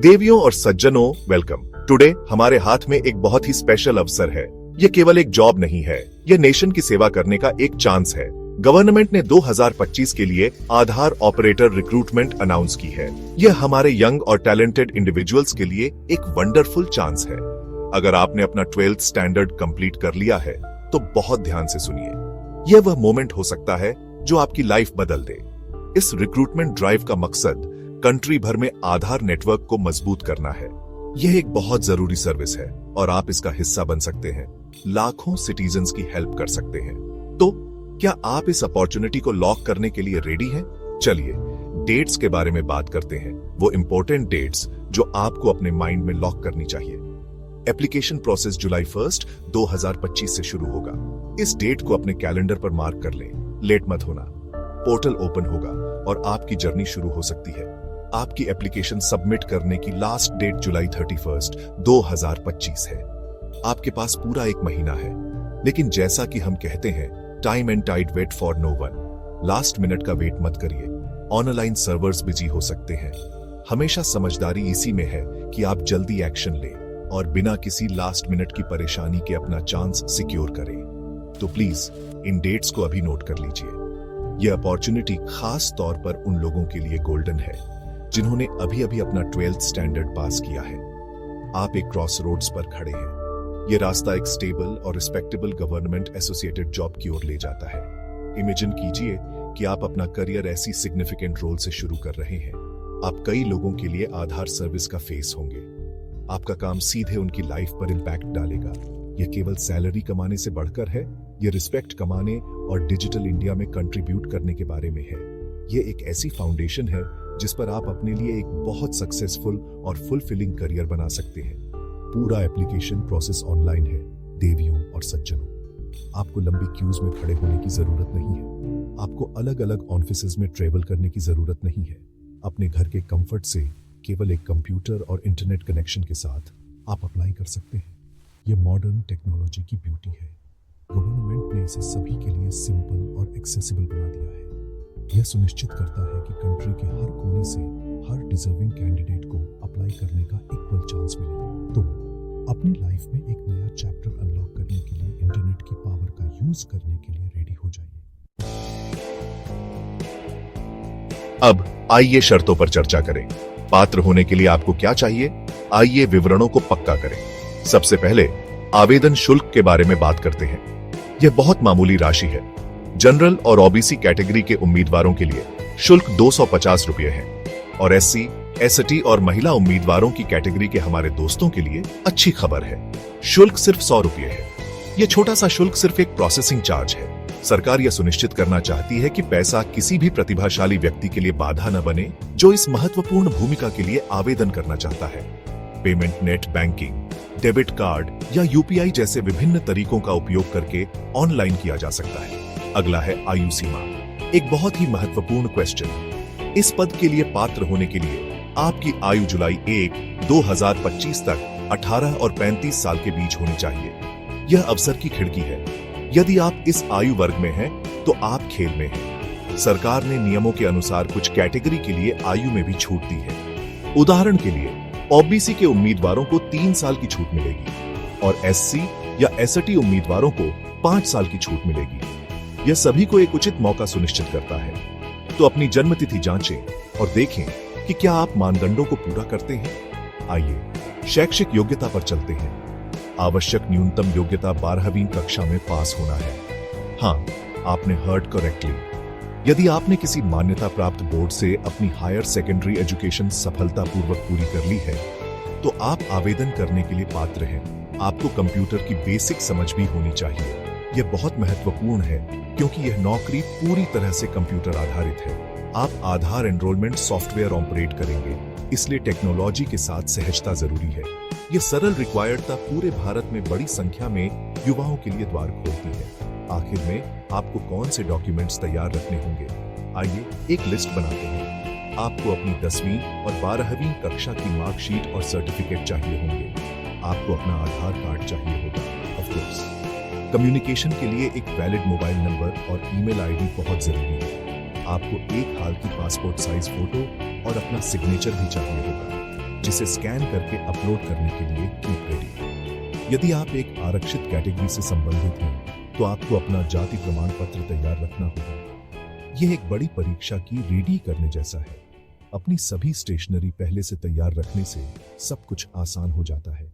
देवियों और सज्जनों, वेलकम। टुडे हमारे हाथ में एक बहुत ही स्पेशल अवसर है। ये केवल एक जॉब नहीं है, ये नेशन की सेवा करने का एक चांस है। गवर्नमेंट ने 2025 के लिए आधार ऑपरेटर रिक्रूटमेंट अनाउंस की है। यह हमारे यंग और टैलेंटेड इंडिविजुअल्स के लिए एक वंडरफुल चांस है। अगर आपने अपना 12th स्टैंडर्ड कंप्लीट कर लिया है तो बहुत ध्यान से सुनिए। यह वह मोमेंट हो सकता है जो आपकी लाइफ बदल दे। इस रिक्रूटमेंट ड्राइव का मकसद कंट्री भर में आधार नेटवर्क को मजबूत करना है। यह एक बहुत जरूरी सर्विस है और आप इसका हिस्सा बन सकते हैं। लाखों सिटीजन्स की हेल्प कर सकते हैं। तो क्या आप इस अपॉर्चुनिटी को लॉक करने के लिए रेडी हैं? चलिए डेट्स के बारे में बात करते हैं, वो इंपॉर्टेंट डेट्स जो आपको अपने माइंड में लॉक करनी चाहिए। एप्लीकेशन प्रोसेस जुलाई 1, 2025 से शुरू होगा। इस डेट को अपने कैलेंडर पर मार्क कर लें, लेट मत होना। पोर्टल ओपन होगा और आपकी जर्नी शुरू हो सकती है। आपकी एप्लीकेशन सबमिट करने की लास्ट डेट जुलाई 31, 2025 है। आपके पास पूरा एक महीना है, लेकिन जैसा कि हम कहते हैं, time and tide wait for no one. Last minute का वेट मत करिए। ऑनलाइन सर्वर्स बिजी हो सकते हैं। हमेशा समझदारी इसी में है कि आप जल्दी एक्शन लें और बिना किसी लास्ट मिनट की परेशानी के अपना चांस सिक्योर करें। तो प्लीज इन डेट्स को अभी नोट कर लीजिए। यह अपॉर्चुनिटी खास तौर पर उन लोगों के लिए गोल्डन है जिन्होंने अभी अभी अपना 12th स्टैंडर्ड पास किया है। आप एक क्रॉस रोड्स पर खड़े हैं। यह रास्ता एक स्टेबल और रिस्पेक्टेबल गवर्नमेंट एसोसिएटेड जॉब की ओर ले जाता है। इमेजिन कीजिए कि आप अपना करियर ऐसी सिग्निफिकेंट रोल से शुरू कर रहे हैं। आप कई लोगों के लिए आधार सर्विस का फेस होंगे। आपका काम सीधे उनकी लाइफ पर इंपैक्ट डालेगा। यह केवल सैलरी कमाने से बढ़कर है, यह रिस्पेक्ट कमाने और डिजिटल इंडिया में कंट्रीब्यूट करने के बारे में है। यह एक ऐसी फाउंडेशन है जिस पर आप अपने लिए एक बहुत सक्सेसफुल और फुलफिलिंग करियर बना सकते हैं। पूरा एप्लीकेशन प्रोसेस ऑनलाइन है। देवियों और सज्जनों, आपको लंबी क्यूज में खड़े होने की जरूरत नहीं है। आपको अलग अलग ऑफिसेज में ट्रेवल करने की जरूरत नहीं है। अपने घर के कंफर्ट से केवल एक कंप्यूटर और इंटरनेट कनेक्शन के साथ आप अप्लाई कर सकते हैं। यह मॉडर्न टेक्नोलॉजी की ब्यूटी है। गवर्नमेंट ने इसे सभी के लिए सिंपल और एक्सेसिबल बना दिया है। यह सुनिश्चित करता है कि कंट्री के हर कोने से हर डिजर्विंग कैंडिडेट को अप्लाई करने का इक्वल चांस मिले। तो अपनी लाइफ में एक नया चैप्टर अनलॉक करने के लिए इंटरनेट की पावर का यूज करने के लिए रेडी हो जाइए। अब आइए शर्तों पर चर्चा करें। पात्र होने के लिए आपको क्या चाहिए? आइए विवरणों को पक्का करें। सबसे पहले आवेदन शुल्क के बारे में बात करते हैं। यह बहुत मामूली राशि है। जनरल और ओबीसी कैटेगरी के उम्मीदवारों के लिए शुल्क 250 रुपये है और एससी, एसटी और महिला उम्मीदवारों की कैटेगरी के हमारे दोस्तों के लिए अच्छी खबर है, शुल्क सिर्फ 100 रुपये है। यह छोटा सा शुल्क सिर्फ एक प्रोसेसिंग चार्ज है। सरकार यह सुनिश्चित करना चाहती है कि पैसा किसी भी प्रतिभाशाली व्यक्ति के लिए बाधा न बने जो इस महत्वपूर्ण भूमिका के लिए आवेदन करना चाहता है। Payment net banking, debit card या यूपीआई जैसे विभिन्न तरीकों का उपयोग करके ऑनलाइन किया जा सकता है। अगला है आयु सीमा। एक बहुत ही महत्वपूर्ण क्वेश्चन। इस पद के लिए पात्र होने के लिए आपकी आयु जुलाई 1, 2025 तक 18 और 35 साल के बीच होनी चाहिए। यह अवसर की खिड़की है। यदि आप इस आयु वर्ग में हैं, तो आप खेल में हैं। सरकार ने नियमों के अनुसार कुछ कैटेगरी के लिए आयु में भी छूट दी है। उदाहरण के लिए ओबीसी के उम्मीदवारों को 3 साल की छूट मिलेगी और एससी या एसटी उम्मीदवारों को 5 साल की छूट मिलेगी। यह सभी को एक उचित मौका सुनिश्चित करता है। तो अपनी जन्मतिथि जांचें और देखें कि क्या आप मानदंडों को पूरा करते हैं। आइए शैक्षिक योग्यता पर चलते हैं। आवश्यक न्यूनतम योग्यता 12वीं कक्षा में पास होना है। हाँ, आपने हर्ड करेक्टली। यदि आपने किसी मान्यता प्राप्त बोर्ड से अपनी हायर सेकेंडरी एजुकेशन सफलतापूर्वक पूरी कर ली है, तो आप आवेदन करने के लिए पात्र हैं। आपको कंप्यूटर की बेसिक समझ भी होनी चाहिए। यह बहुत महत्वपूर्ण है क्योंकि यह नौकरी पूरी तरह से कंप्यूटर आधारित है। आप आधार एनरोलमेंट सॉफ्टवेयर ऑपरेट करेंगे, इसलिए टेक्नोलॉजी के साथ सहजता जरूरी है। यह सरल रिक्वायर्डता पूरे भारत में बड़ी संख्या में युवाओं के लिए द्वार खोलती है। आखिर में आपको कौन से डॉक्यूमेंट्स तैयार रखने होंगे? आइए एक लिस्ट बनाते हैं। आपको अपनी 10वीं और 12वीं कक्षा की मार्कशीट और सर्टिफिकेट चाहिए होंगे। आपको अपना आधार कार्ड चाहिए होगा, ऑफ कोर्स। कम्युनिकेशन के लिए एक वैलिड मोबाइल नंबर और ईमेल आईडी बहुत जरूरी है। आपको एक हाल की पासपोर्ट साइज फोटो और अपना सिग्नेचर भी चाहिए होगा। जिसे स्कैन करके अपलोड करने के लिए कीप रेडी। यदि आप एक आरक्षित कैटेगरी से संबंधित हैं, तो आपको अपना जाति प्रमाण पत्र तैयार रखना होगा। यह एक बड़ी परीक्षा की रेडी करने जैसा है। अपनी सभी स्टेशनरी पहले से तैयार रखने से सब कुछ आसान हो जाता है।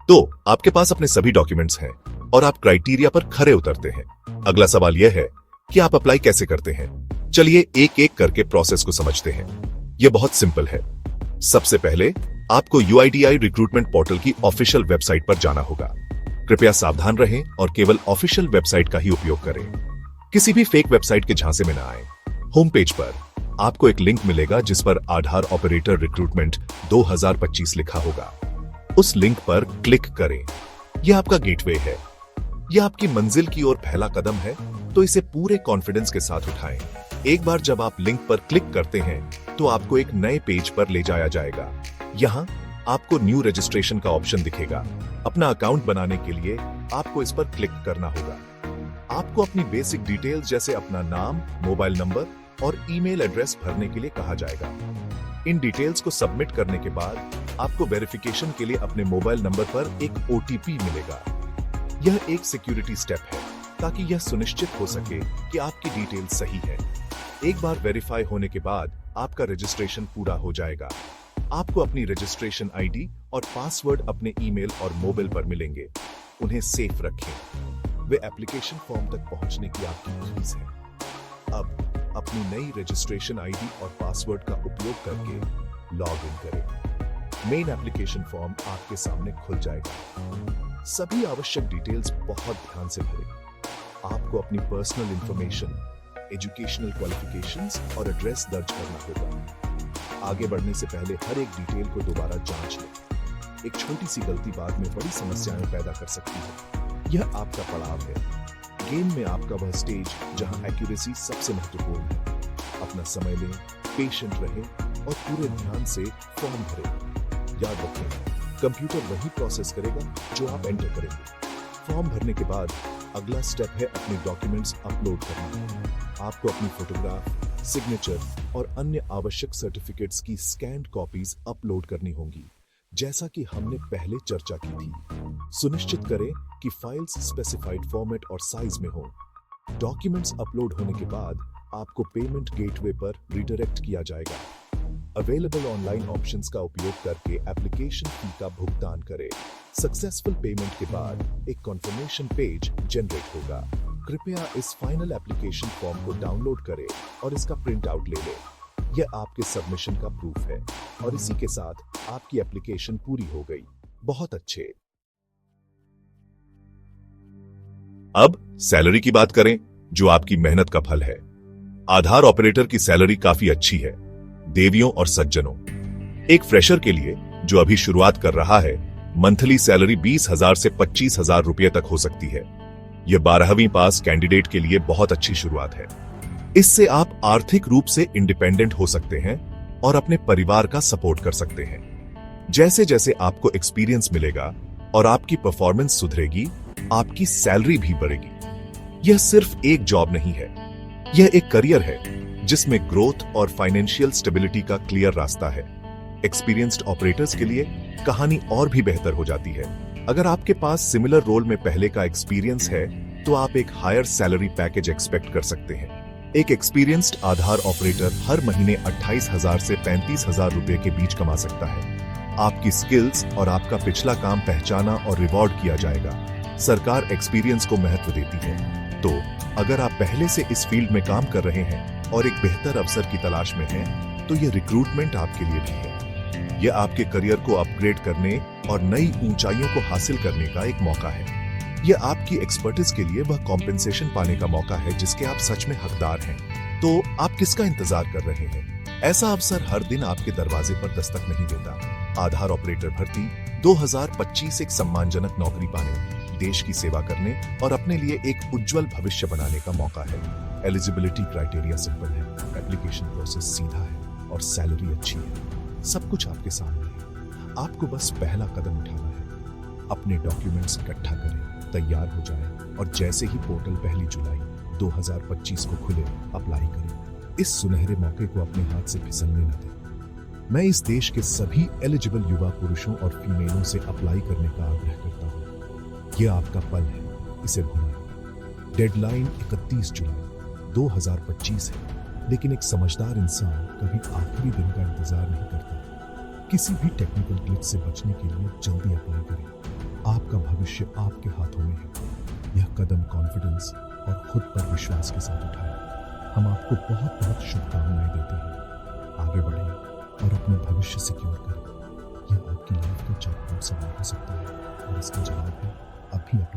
तो आपके पास अपने सभी डॉक्यूमेंट्स हैं और आप क्राइटेरिया पर खरे उतरते हैं। अगला सवाल यह है कि आप अप्लाई कैसे करते हैं। चलिए एक एक करके प्रोसेस को समझते हैं। यह बहुत सिंपल है। सबसे पहले आपको UIDAI रिक्रूटमेंट पोर्टल की ऑफिशियल वेबसाइट पर जाना होगा। कृपया सावधान रहें और केवल ऑफिशियल वेबसाइट का ही उपयोग करें। किसी भी फेक वेबसाइट के झांसे में न आए। होम पेज पर आपको एक लिंक मिलेगा जिस पर आधार ऑपरेटर रिक्रूटमेंट 2025 लिखा होगा। उस लिंक पर क्लिक करें। यह आपका गेटवे है। यह आपकी मंजिल की ओर पहला कदम है, तो इसे पूरे कॉन्फिडेंस के साथ उठाएं। एक बार जब आप लिंक पर क्लिक करते हैं तो आपको एक नए पेज पर ले जाया जाएगा। यहाँ आपको न्यू रजिस्ट्रेशन का ऑप्शन दिखेगा। अपना अकाउंट बनाने के लिए आपको इस पर क्लिक करना होगा। आपको अपनी बेसिक डिटेल्स जैसे अपना नाम, मोबाइल नंबर और ईमेल एड्रेस भरने के लिए कहा जाएगा। इन डिटेल्स को सबमिट करने के बाद आपको वेरिफिकेशन के लिए अपने मोबाइल नंबर पर एक OTP मिलेगा। यह एक सिक्योरिटी स्टेप है ताकि यह सुनिश्चित हो सके कि आपकी डिटेल्स सही है। एक बार वेरीफाई होने के बाद आपका रजिस्ट्रेशन पूरा हो जाएगा। आपको अपनी रजिस्ट्रेशन ID और पासवर्ड अपने ईमेल और मोबाइल पर मिलेंगे। उन्हें सेफ रखें। वे एप्लीकेशन फॉर्म तक पहुंचने की आपकी फीस है। अब अपनी नई रजिस्ट्रेशन ID और पासवर्ड का उपयोग करके लॉग इन करें। मेन एप्लीकेशन फॉर्म आपके सामने खुल जाएगा। सभी आवश्यक डिटेल्स बहुत ध्यान से भरें। आपको अपनी पर्सनल इंफॉर्मेशन, एजुकेशनल क्वालिफिकेशंस और एड्रेस दर्ज करना होगा। आगे बढ़ने से पहले हर एक डिटेल को दोबारा जांच लें। एक छोटी सी गलती बाद में बड़ी समस्याएं पैदा कर सकती है। यह आपका पड़ाव है। गेम में आपका वह स्टेज जहां एक्यूरेसी सबसे महत्वपूर्ण है। अपना समय लें, पेशेंट रहें और पूरे ध्यान से फॉर्म भरें। याद रखें, कंप्यूटर वही प्रोसेस करेगा जो आप एंटर करेंगे। फॉर्म भरने के बाद अगला स्टेप है अपने डॉक्यूमेंट्स अपलोड करना। आपको अपनी फोटोग्राफ, सिग्नेचर और अन्य आवश्यक सर्टिफिकेट्स की स्कैन्ड कॉपीज अपलोड करनी होंगी, जैसा कि हमने पहले चर्चा की थी। सुनिश्चित करें कि फाइल्स स्पेसिफाइड फॉर्मेट और साइज में हो। डॉक्यूमेंट्स अपलोड होने के बाद आपको पेमेंट गेटवे पर रिडायरेक्ट किया जाएगा। अवेलेबल ऑनलाइन ऑप्शंस का उपयोग करके एप्लीकेशन फी का भुगतान करें। सक्सेसफुल पेमेंट के बाद एक कॉन्फर्मेशन पेज जनरेट होगा। कृपया इस फाइनल एप्लीकेशन फॉर्म को डाउनलोड करें और इसका प्रिंट आउट ले लें। यह आपके सबमिशन का प्रूफ है और इसी के साथ आपकी एप्लीकेशन पूरी हो गई। बहुत अच्छे। अब सैलरी की बात करें, जो आपकी मेहनत का फल है। आधार ऑपरेटर की सैलरी काफी अच्छी है। देवियों और सज्जनों, एक फ्रेशर के लिए जो अभी शुरुआत कर रहा है, मंथली सैलरी 20,000 से 25,000 रुपए तक हो सकती है। यह 12वीं पास कैंडिडेट के लिए बहुत अच्छी शुरुआत है। इससे आप आर्थिक रूप से इंडिपेंडेंट हो सकते हैं और अपने परिवार का सपोर्ट कर सकते हैं। जैसे जैसे आपको एक्सपीरियंस मिलेगा और आपकी परफॉर्मेंस सुधरेगी, आपकी सैलरी भी बढ़ेगी। यह सिर्फ एक जॉब नहीं है, यह एक करियर है जिसमें ग्रोथ और फाइनेंशियल स्टेबिलिटी का क्लियर रास्ता है। एक्सपीरियंस्ड ऑपरेटर्स के लिए कहानी और भी बेहतर हो जाती है। अगर आपके पास सिमिलर रोल में पहले का एक्सपीरियंस है, तो आप एक हायर सैलरी पैकेज एक्सपेक्ट कर सकते हैं। एक एक्सपीरियंस्ड आधार ऑपरेटर हर महीने 28,000 से 35,000 रुपए के बीच कमा सकता है। आपकी स्किल्स और आपका पिछला काम पहचाना और रिवॉर्ड किया जाएगा। सरकार एक्सपीरियंस को महत्व देती है। तो अगर आप पहले से इस फील्ड में काम कर रहे हैं और एक बेहतर अवसर की तलाश में हैं, तो यह रिक्रूटमेंट आपके लिए भी है। यह आपके करियर को अपग्रेड करने और नई ऊंचाइयों को हासिल करने का एक मौका है। यह आपकी एक्सपर्टीज के लिए वह कॉम्पेंसेशन पाने का मौका है जिसके आप सच में हकदार हैं। तो आप किसका इंतजार कर रहे हैं? ऐसा अवसर हर दिन आपके दरवाजे पर दस्तक नहीं देता। आधार ऑपरेटर भर्ती 2025 एक सम्मानजनक नौकरी पाने, देश की सेवा करने और अपने लिए एक उज्जवल भविष्य बनाने का मौका है। एलिजिबिलिटी क्राइटेरिया सिंपल है, एप्लीकेशन प्रोसेस सीधा है और सैलरी अच्छी है। सब कुछ आपके सामने है। आपको बस पहला कदम उठाना है। अपने डॉक्यूमेंट्स इकट्ठा करें, तैयार हो जाएं और जैसे ही पोर्टल 1 जुलाई 2025 को खुले, अप्लाई करें। इस सुनहरे मौके को अपने हाथ से फिसलने न दें। मैं इस देश के सभी एलिजिबल युवा पुरुषों और फीमेलों से अप्लाई करने का आग्रह करता हूँ। यह आपका पल है, इसे भूलें। डेडलाइन 31 जुलाई 2025 है, लेकिन एक समझदार इंसान कभी आखिरी दिन का इंतजार नहीं करता। किसी भी टेक्निकल ग्लिच से बचने के लिए जल्दी अप्लाई करें। आपका भविष्य आपके हाथों में है। यह कदम कॉन्फिडेंस और खुद पर विश्वास के साथ उठाएं। हम आपको बहुत बहुत शुभकामनाएं देते हैं। आगे बढ़िए और अपना भविष्य सिक्योर करें। यह आपकी लाइफ का चौथा सवाल हो सकता है और इसका जवाब है अभी